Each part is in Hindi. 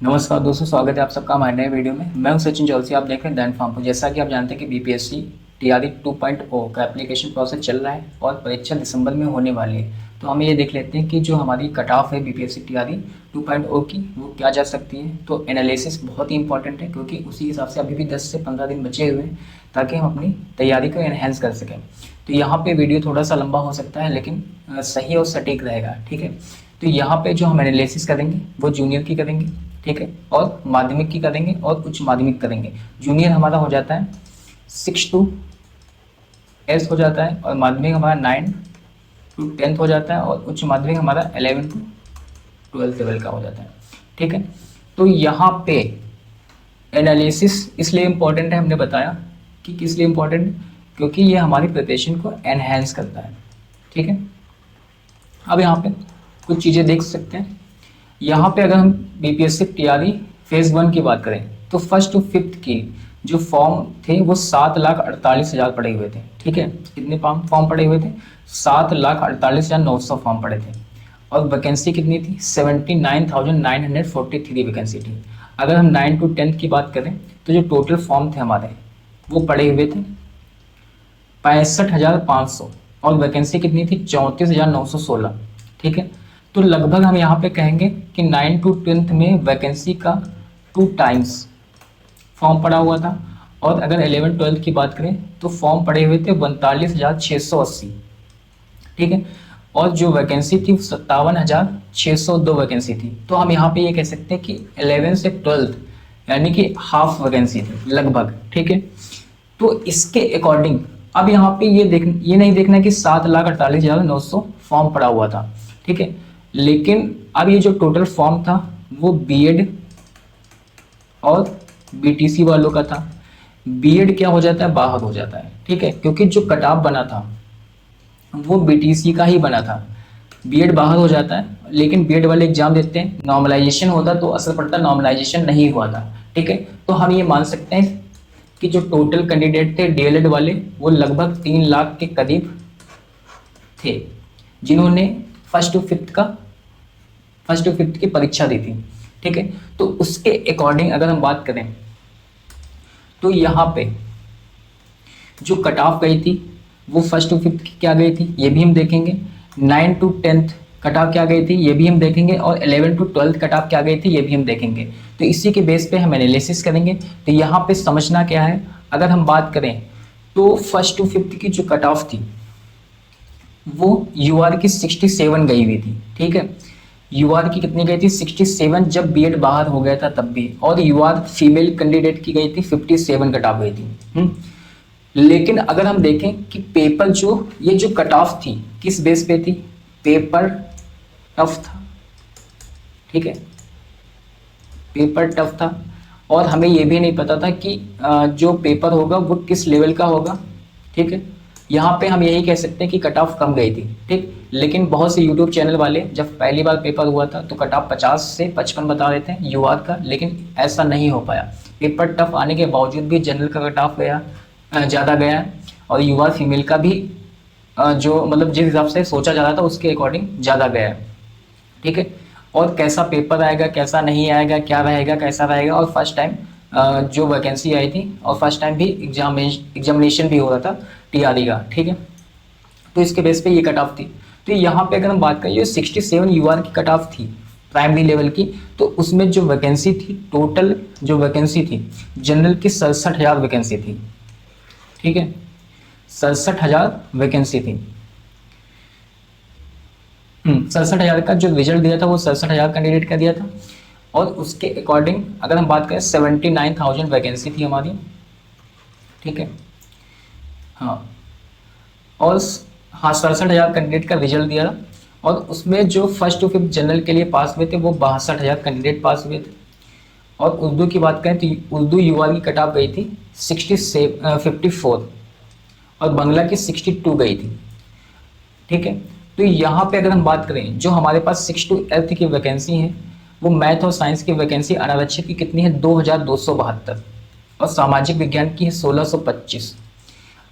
नमस्कार दोस्तों, स्वागत है आप सबका हमारे नए वीडियो में। मैं हूं सचिन चौलसी, आप देख रहे हैं दैन फार्म। जैसा कि आप जानते हैं कि बीपीएससी टीआरई 2.0 का एप्लीकेशन प्रोसेस चल रहा है और परीक्षा दिसंबर में होने वाली है। तो हम ये देख लेते हैं कि जो हमारी कट ऑफ है बीपीएससी टीआरई 2.0 की, वो क्या जा सकती है। तो एनालिसिस बहुत ही इंपॉर्टेंट है, क्योंकि उसी हिसाब से अभी भी 10 से 15 दिन बचे हुए हैं, ताकि हम अपनी तैयारी को एनहेंस कर सकें। तो यहाँ पे वीडियो थोड़ा सा लंबा हो सकता है, लेकिन सही और सटीक रहेगा, ठीक है। तो यहाँ पे जो हम एनालिसिस करेंगे वो जूनियर की करेंगे, ठीक है, और माध्यमिक की करेंगे और उच्च माध्यमिक करेंगे। जूनियर हमारा हो जाता है 6 to S हो जाता है, और माध्यमिक हमारा 9 to 10 हो जाता है, और उच्च माध्यमिक हमारा 11 to 12 लेवल का हो जाता है, ठीक है। तो यहाँ पे एनालिसिस इसलिए इम्पोर्टेंट है, हमने बताया कि किस लिए इम्पोर्टेंट है, क्योंकि ये हमारी प्रिपरेशन को एनहेंस करता है, ठीक है। अब यहाँ पे कुछ चीज़ें देख सकते हैं। यहाँ पे अगर हम बीपीएससी टीआरई फेज़ 1 की बात करें, तो फर्स्ट टू फिफ्थ की जो फॉर्म थे वो 7,48,000 पड़े हुए थे, ठीक है। कितने फॉर्म पड़े हुए थे? 7,48,900 फॉर्म पड़े थे। और वैकेंसी कितनी थी? 79,943 वैकेंसी थी। अगर हम 9 to 10 की बात करें, तो जो टोटल फॉर्म थे हमारे, वो पड़े हुए थे 65,500, और वैकेंसी कितनी थी? 34,916, ठीक है। तो लगभग हम यहाँ पे कहेंगे कि 9 to 10 में वैकेंसी का 2 टाइम्स फॉर्म पड़ा हुआ था। और अगर 11-12 की बात करें, तो फॉर्म पड़े हुए थे 42,680, ठीक है। और जो वैकेंसी थी 57,602 वैकेंसी थी। तो हम यहाँ पे ये कह सकते हैं कि 11 से 12 यानी कि हाफ वैकेंसी थी लगभग, ठीक है। तो इसके अकॉर्डिंग अब यहाँ पे ये नहीं देखना कि 7,48,900 फॉर्म पड़ा हुआ था, ठीक है। लेकिन अब ये जो टोटल फॉर्म था वो बीएड और बीटीसी वालों का था। बीएड क्या हो जाता है? बाहर हो जाता है, ठीक है, क्योंकि जो कट ऑफ बना था वो बीटीसी का ही बना था। बीएड बाहर हो जाता है, लेकिन बीएड वाले एग्जाम देते हैं, नॉर्मलाइजेशन होता तो असर पड़ता, नॉर्मलाइजेशन नहीं हुआ था, ठीक है। तो हम ये मान सकते हैं कि जो टोटल कैंडिडेट थे डीएलएड वाले, वो लगभग 3 लाख के करीब थे, जिन्होंने फर्स्ट टू फिफ्थ की परीक्षा दी थी, ठीक है। तो उसके अकॉर्डिंग अगर हम बात करें, तो यहाँ पे जो कट ऑफ गई थी वो फर्स्ट टू फिफ्थ की क्या गई थी, ये भी हम देखेंगे। 9 to 10 कट ऑफ क्या गई थी, ये भी हम देखेंगे। और 11 to 12 कट ऑफ क्या गई थी, ये भी हम देखेंगे। तो इसी के बेस पे हम एनालिसिस करेंगे। तो यहाँ पे समझना क्या है, अगर हम बात करें तो फर्स्ट टू फिफ्थ की जो कट ऑफ थी वो यूआर की 67 गई हुई थी, ठीक है। यूआर की कितनी गई थी? 67, जब बीएड बाहर हो गया था तब भी। और यूआर फीमेल कैंडिडेट की गई थी 57 कट ऑफ गई थी। लेकिन अगर हम देखें कि पेपर ये जो कट ऑफ थी किस बेस पे थी? पेपर टफ था, ठीक है, पेपर टफ था। और हमें ये भी नहीं पता था कि जो पेपर होगा वो किस लेवल का होगा, ठीक है। यहाँ पे हम यही कह सकते हैं कि कट ऑफ कम गई थी, ठीक। लेकिन बहुत से यूट्यूब चैनल वाले जब पहली बार पेपर हुआ था तो कट ऑफ 50 से 55 बता देते हैं यूआर का, लेकिन ऐसा नहीं हो पाया। पेपर टफ आने के बावजूद भी जनरल का कट ऑफ ज़्यादा गया है, और यूआर फीमेल का भी जो मतलब जिस हिसाब से सोचा जा रहा था उसके अकॉर्डिंग ज़्यादा गया है, ठीक है। और कैसा पेपर आएगा, कैसा नहीं आएगा, क्या रहेगा, कैसा रहेगा। और फर्स्ट टाइम जो वैकेंसी आई थी, और फर्स्ट टाइम भी एग्जामिनेशन भी हो रहा था टीआरई का, ठीक है। तो इसके बेस पे ये कट ऑफ थी। तो यहाँ पे अगर हम बात करें, ये 67 यूआर की कट ऑफ थी प्राइमरी लेवल की, तो उसमें जो वैकेंसी थी, टोटल जो वैकेंसी थी जनरल की 67,000 वैकेंसी थी, ठीक है, 67,000 वैकेंसी थी। 67,000 का जो रिजल्ट दिया था वो 67,000 कैंडिडेट का दिया था। और उसके अकॉर्डिंग अगर हम बात करें 79,000 वैकेंसी थी हमारी, ठीक है। हाँ, और हाँ 67,000 कैंडिडेट का रिजल्ट दिया था। और उसमें जो फर्स्ट टू फिफ्थ जनरल के लिए पास हुए थे वो 62,000 कैंडिडेट पास हुए थे। और उर्दू की बात करें तो उर्दू यूआर की कट ऑफ गई थी 54, और बांग्ला की 62 गई थी, ठीक है। तो यहाँ पे अगर हम बात करें, जो हमारे पास 6 to 8 की वैकेंसी है, वो मैथ और साइंस की वैकेंसी अनारक्षित की कितनी है? 2,272, और सामाजिक विज्ञान की है 1,625।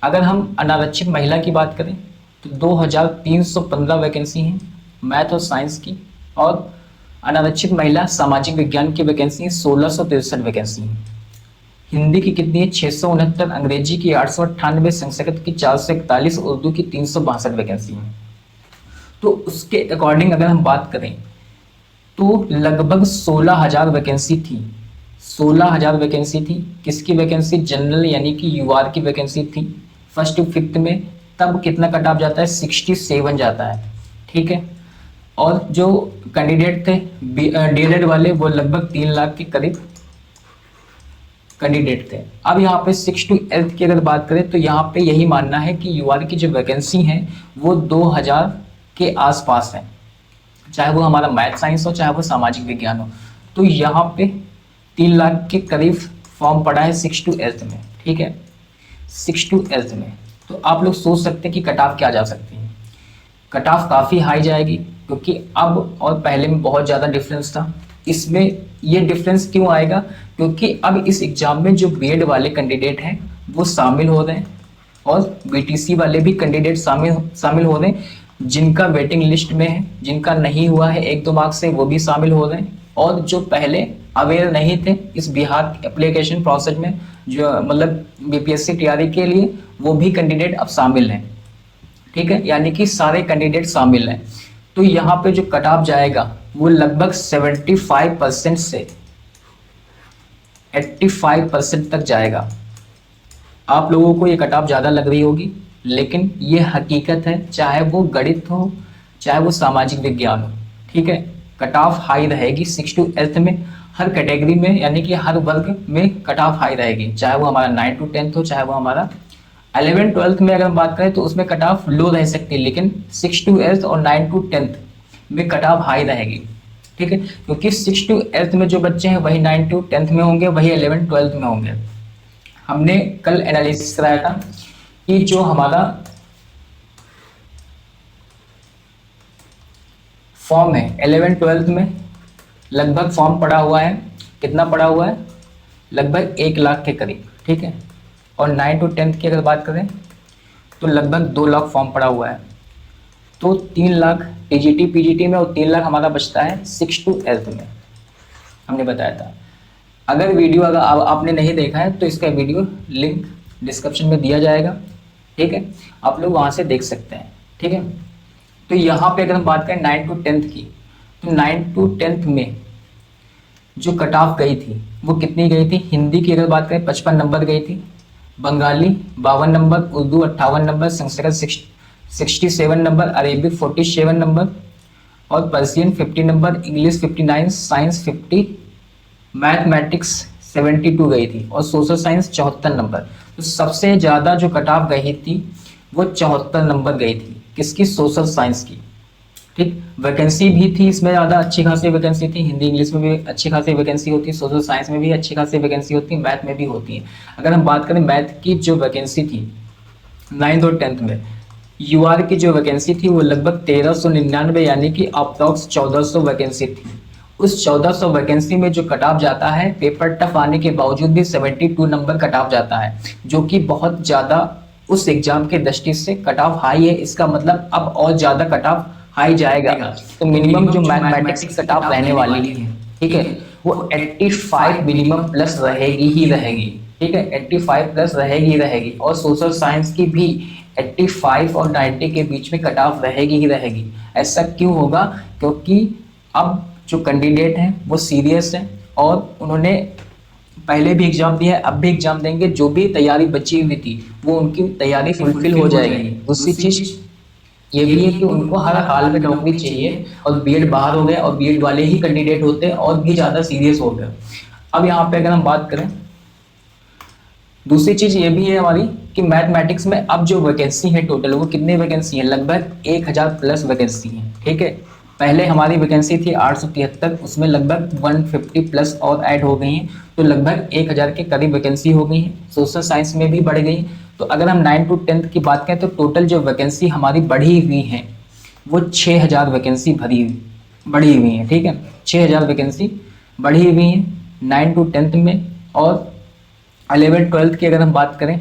अगर हम अनारक्षित महिला की बात करें तो 2,315 वैकेंसी हैं मैथ और साइंस की, और अनारक्षित महिला सामाजिक विज्ञान की वैकेंसी 1663 वैकेंसी है। हिंदी की कितनी है? 669, अंग्रेजी की 898, संस्कृत की 441, उर्दू की 362 वैकेंसी है। तो उसके अकॉर्डिंग अगर हम बात करें तो लगभग 16,000 वैकेंसी थी। 16,000 वैकेंसी थी। किसकी वैकेंसी? जनरल यानी कि यूआर की वैकेंसी थी फर्स्ट टू फिफ्थ में। तब कितना कट ऑफ जाता है? 67 जाता है, ठीक है। और जो कैंडिडेट थे डीएलएड वाले वो लगभग 3 लाख के करीब कैंडिडेट थे। अब यहाँ पे 6 to 8 की अगर बात करें तो यहाँ पे यही मानना है कि यूआर की जो वैकेंसी है वो 2000 के आसपास है, चाहे वो हमारा मैथ साइंस हो चाहे वो सामाजिक विज्ञान हो। तो यहाँ पे 3 लाख के करीब फॉर्म पड़ा है 6 to 8 में, ठीक है, 6 to 8 में। तो आप लोग सोच सकते हैं कि कट ऑफ क्या जा सकती है। कट ऑफ काफ़ी हाई जाएगी, क्योंकि अब और पहले में बहुत ज़्यादा डिफरेंस था। इसमें ये डिफरेंस क्यों आएगा? क्योंकि अब इस एग्ज़ाम में जो बीएड वाले कैंडिडेट हैं वो शामिल हो रहे हैं और बीटीसी वाले भी कैंडिडेट शामिल हो रहे हैं। जिनका वेटिंग लिस्ट में है, जिनका नहीं हुआ है 1-2 मार्क्स से, वो भी शामिल हो रहे हैं। और जो पहले अवेयर नहीं थे इस बिहार एप्लीकेशन प्रोसेस में, जो मतलब बीपीएससी तैयारी के लिए, वो भी कैंडिडेट अब शामिल हैं, ठीक है। यानी कि सारे कैंडिडेट शामिल हैं। तो यहाँ पे जो कट ऑफ जाएगा वो लगभग 75% से 85% तक जाएगा। आप लोगों को ये कट ऑफ ज़्यादा लग रही होगी, लेकिन ये हकीकत है, चाहे वो गणित हो चाहे वो सामाजिक विज्ञान हो, ठीक है। कट ऑफ हाई रहेगी 6 to 8 में, हर कैटेगरी में, यानी कि हर वर्ग में कट ऑफ हाई रहेगी, चाहे वो हमारा 9 to 10 हो चाहे वो हमारा 11-12 में अगर हम बात करें तो उसमें कट ऑफ लो रह सकती है, लेकिन 6 to 8 और 9 to 10 में कट ऑफ हाई रहेगी, ठीक है। क्योंकि 6 to 8 में जो बच्चे हैं वही 9 to 10 में होंगे, वही 11-12 में होंगे। हमने कल एनालिसिस कराया था कि जो हमारा फॉर्म है 11-12 में लगभग फॉर्म पड़ा हुआ है, कितना पड़ा हुआ है? लगभग 1 लाख के करीब, ठीक है। और 9 to 10 की अगर बात करें तो लगभग 2 लाख फॉर्म पड़ा हुआ है। तो 3 लाख टीजीटी पीजीटी में और 3 लाख हमारा बचता है 6 to 8 में, हमने बताया था। अगर वीडियो अगर आपने नहीं देखा है तो इसका वीडियो लिंक डिस्क्रिप्शन में दिया जाएगा, ठीक है, आप लोग वहाँ से देख सकते हैं, ठीक है। तो यहाँ पे अगर हम बात करें 9 to 10 की, तो 9 to 10 में जो कट ऑफ गई थी वो कितनी गई थी? हिंदी की अगर बात करें 55 नंबर गई थी, Bengali 52 number, Urdu 58 number, Sanskrit 67 number, Arabic 47 number और Persian 50 number, English 59, science 50, mathematics 72 गई थी और सोशल साइंस 74 नंबर। तो सबसे ज़्यादा जो कट ऑफ गई थी वो 74 नंबर गई थी। किसकी? सोशल साइंस की, ठीक। वैकेंसी भी थी इसमें ज़्यादा, अच्छी खासी वैकेंसी थी। हिंदी इंग्लिश में भी अच्छी खासी वैकेंसी होती है, सोशल साइंस में भी अच्छी खासी वैकेंसी होती है, मैथ में भी होती है। अगर हम बात करें मैथ की जो वैकेंसी थी 9th और 10th में, यूआर की जो वैकेंसी थी वो लगभग 1399 यानी कि अप्रॉक्स 1400 वैकेंसी थी। उस 1400 वैकेंसी में जो कट ऑफ जाता है, पेपर टफ आने के बावजूद भी 72 नंबर कट ऑफ जाता है, जो कि बहुत ज़्यादा उस एग्जाम के दृष्टि से कट ऑफ हाई है। इसका मतलब अब और ज़्यादा कट ऑफ हाई जाएगा। तो मिनिमम जो मैथमेटिक्स कट ऑफ रहने वाली है, ठीक है, वो 85 मिनिमम प्लस रहेगी ही रहेगी, ठीक है, 85 प्लस रहेगी। और सोशल साइंस की भी 85 और 90 के बीच में कट ऑफ रहेगी ही रहेगी। ऐसा क्यों होगा? क्योंकि अब जो कैंडिडेट हैं वो सीरियस हैं और उन्होंने पहले भी एग्जाम दिया है, अब भी एग्जाम देंगे। जो भी तैयारी बची हुई थी वो उनकी तैयारी फुलफिल हो जाएगी। दूसरी चीज ये भी है कि उनको हर हाल में नौकरी चाहिए और बीएड बाहर हो गए और बीएड वाले ही कैंडिडेट होते हैं और भी ज़्यादा सीरियस हो गए। अब यहाँ पे अगर हम बात करें, दूसरी चीज़ ये भी है हमारी कि मैथमेटिक्स में अब जो वैकेंसी है टोटल, वो कितनी वैकेंसी है? लगभग 1000 प्लस वैकेंसी है, ठीक है। पहले हमारी वैकेंसी थी 873, उसमें लगभग 150 प्लस और ऐड हो गई हैं, तो लगभग 1000 के करीब वैकेंसी हो गई है। सोशल साइंस में भी बढ़ गई। तो अगर हम 9 to 10 की बात करें तो टोटल जो वैकेंसी हमारी बढ़ी हुई है वो 6000 वैकेंसी बढ़ी हुई है, ठीक है। 6000 वैकेंसी बढ़ी हुई है 9 to 10 में। और 11-12 की अगर हम बात करें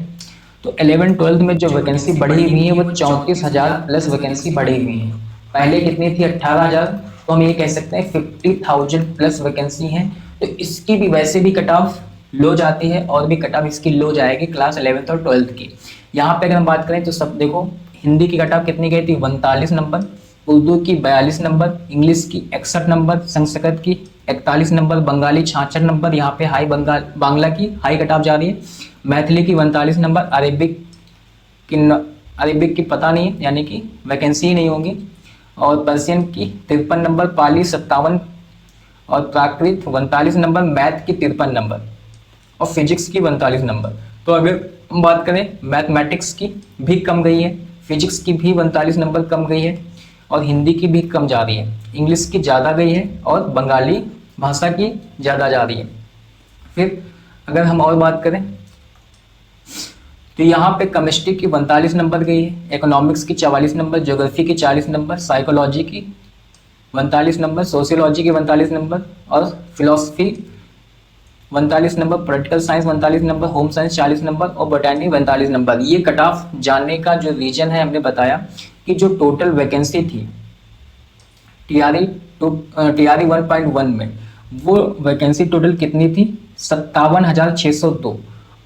तो 11-12 में जो वैकेंसी बढ़ी हुई है वो 34,000 प्लस वैकेंसी बढ़ी हुई है। पहले कितनी थी? 18,000, तो हम ये कह सकते हैं 50,000 प्लस वैकेंसी है। तो इसकी भी वैसे भी कट ऑफ लो जाती है और भी कट ऑफ इसकी लो जाएगी क्लास 11th और 12th की। यहाँ पे अगर हम बात करें तो सब देखो, हिंदी की कट ऑफ कितनी गई थी 39 नंबर, उर्दू की 42 नंबर, इंग्लिश की 61 नंबर, संस्कृत की 41 नंबर, बंगाली 66 नंबर, यहाँ पे हाई बांग्ला की हाई कट ऑफ जा रही है, मैथिली की 39 नंबर, अरेबिक की पता नहीं है, यानी कि वैकेंसी ही नहीं होंगी, और पर्शियन की 53 नंबर, पाली 57 और प्राकृत 39 नंबर, मैथ की 53 नंबर और फिजिक्स की 39 नंबर। तो अगर हम बात करें मैथमेटिक्स की भी कम गई है, फिजिक्स की भी 39 नंबर कम गई है और हिंदी की भी कम जा रही है, इंग्लिश की ज़्यादा गई है और बंगाली भाषा की ज़्यादा जा रही है। फिर अगर हम और बात करें तो यहाँ पे केमिस्ट्री की 45 नंबर गई है, इकोनॉमिक्स की 44 नंबर, ज्योग्राफी की 40 नंबर, साइकोलॉजी की 45 नंबर, सोशियोलॉजी की 45 नंबर और philosophy 45 number, political science 45 number, home science 40 number और बोटैनी 45 नंबर। ये कट ऑफ जानने का जो रीजन है, हमने बताया कि जो टोटल वैकेंसी थी टीआरई 1.1 में, वो वैकेंसी टोटल कितनी थी 57,602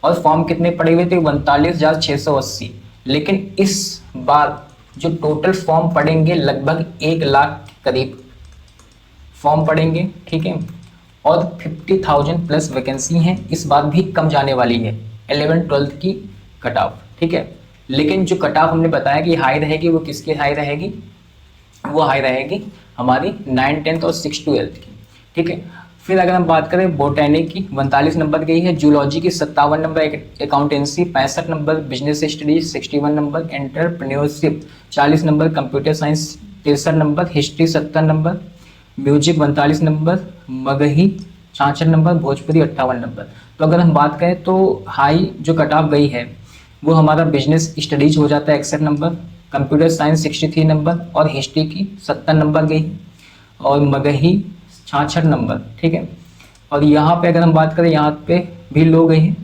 और फॉर्म कितने पड़े हुए थे 39,680। लेकिन इस बार जो टोटल फॉर्म पड़ेंगे लगभग 1 लाख के करीब फॉर्म पड़ेंगे, ठीक है, और 50,000 प्लस वैकेंसी हैं, इस बार भी कम जाने वाली है 11th-12th की कट ऑफ, ठीक है। लेकिन जो कट ऑफ हमने बताया कि हाई रहेगी, वो किसकी हाई रहेगी, वो हाई रहेगी हमारी 9th, 10th और 6th, 12th की, ठीक है। फिर अगर हम बात करें बोटैनी की 45 नंबर गई है, जूलॉजी की 57 number, accountancy 65 number, business studies 61 number, entrepreneurship 40 number, computer science 63 number, history 70 number, music 45 number, Magahi 66 number, Bhojpuri 58 number. तो अगर हम बात करें तो हाई जो कट ऑफ गई है वो हमारा बिजनेस स्टडीज हो जाता है 61 नंबर, कंप्यूटर साइंस 63 नंबर और हिस्ट्री की 70 नंबर गई और मगही 66 नंबर, ठीक है। और यहाँ पे अगर हम बात करें यहाँ पे भी लो गई है,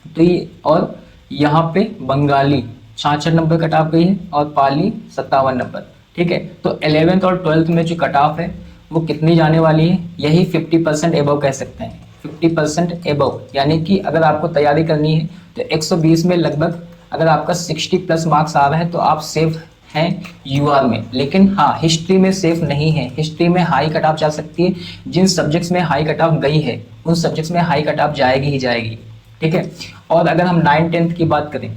तो ये और यहाँ पे बंगाली 66 नंबर कट ऑफ गई है और पाली 57 नंबर, ठीक है। तो 11th और 12th में जो कट ऑफ है वो कितनी जाने वाली है, यही 50% एबव कह सकते हैं, 50% एबव, यानी कि अगर आपको तैयारी करनी है तो 120 में लगभग अगर आपका 60 प्लस मार्क्स आ रहा है तो आप सेफ हैं यूआर में। लेकिन हाँ, हिस्ट्री में सेफ नहीं है, हिस्ट्री में हाई कट ऑफ जा सकती है, जिन सब्जेक्ट्स में हाई कट ऑफ गई है उन सब्जेक्ट्स में हाई कट ऑफ जाएगी ही जाएगी, ठीक है। और अगर हम 9th 10th की बात करें,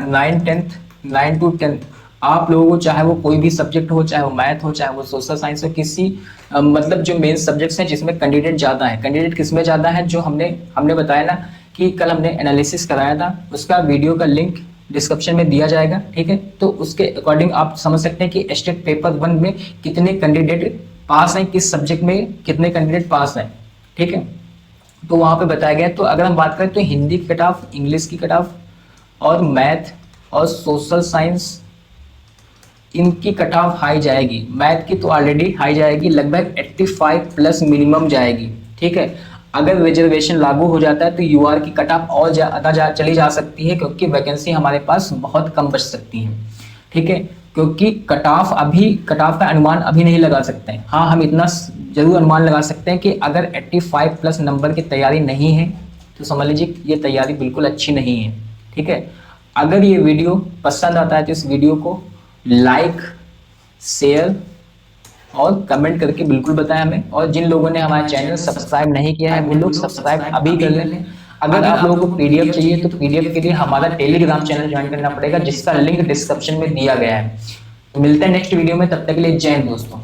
9 to 10 आप लोगों को चाहे वो कोई भी सब्जेक्ट हो, चाहे वो मैथ हो, चाहे वो सोशल साइंस हो, किसी मतलब जो मेन सब्जेक्ट्स हैं जिसमें कैंडिडेट ज़्यादा है, कैंडिडेट किसमें ज़्यादा है, जो हमने बताया ना कि कल हमने एनालिसिस कराया था, उसका वीडियो का लिंक डिस्क्रिप्शन में दिया जाएगा, ठीक है। तो उसके अकॉर्डिंग आप समझ सकते हैं कि स्टेट पेपर 1 में कितने कैंडिडेट पास हैं, किस सब्जेक्ट में कितने कैंडिडेट पास हैं, ठीक है। तो वहाँ पे बताया गया। तो अगर हम बात करें तो हिंदी की कट ऑफ, इंग्लिश की कट ऑफ और मैथ और सोशल साइंस इनकी कट ऑफ हाई जाएगी। मैथ की तो ऑलरेडी हाई जाएगी, लगभग 85 प्लस मिनिमम जाएगी, ठीक है। अगर रिजर्वेशन लागू हो जाता है तो यूआर की कट ऑफ और ज़्यादा चली जा सकती है, क्योंकि वैकेंसी हमारे पास बहुत कम बच सकती है, ठीक है। क्योंकि कट ऑफ का अनुमान अभी नहीं लगा सकते हैं। हाँ, हम इतना जरूर अनुमान लगा सकते हैं कि अगर 85 प्लस नंबर की तैयारी नहीं है तो समझ लीजिए ये तैयारी बिल्कुल अच्छी नहीं है, ठीक है। अगर ये वीडियो पसंद आता है तो इस वीडियो को लाइक, शेयर और कमेंट करके बिल्कुल बताएं हमें। और जिन लोगों ने हमारा चैनल सब्सक्राइब नहीं किया है वो लोग सब्सक्राइब अभी कर लें। अगर आप लोगों को पीडीएफ चाहिए तो पीडीएफ के लिए हमारा टेलीग्राम चैनल ज्वाइन करना पड़ेगा, जिसका लिंक डिस्क्रिप्शन में दिया गया है। तो मिलते हैं नेक्स्ट वीडियो में, तब तक के लिए जय हिंद दोस्तों।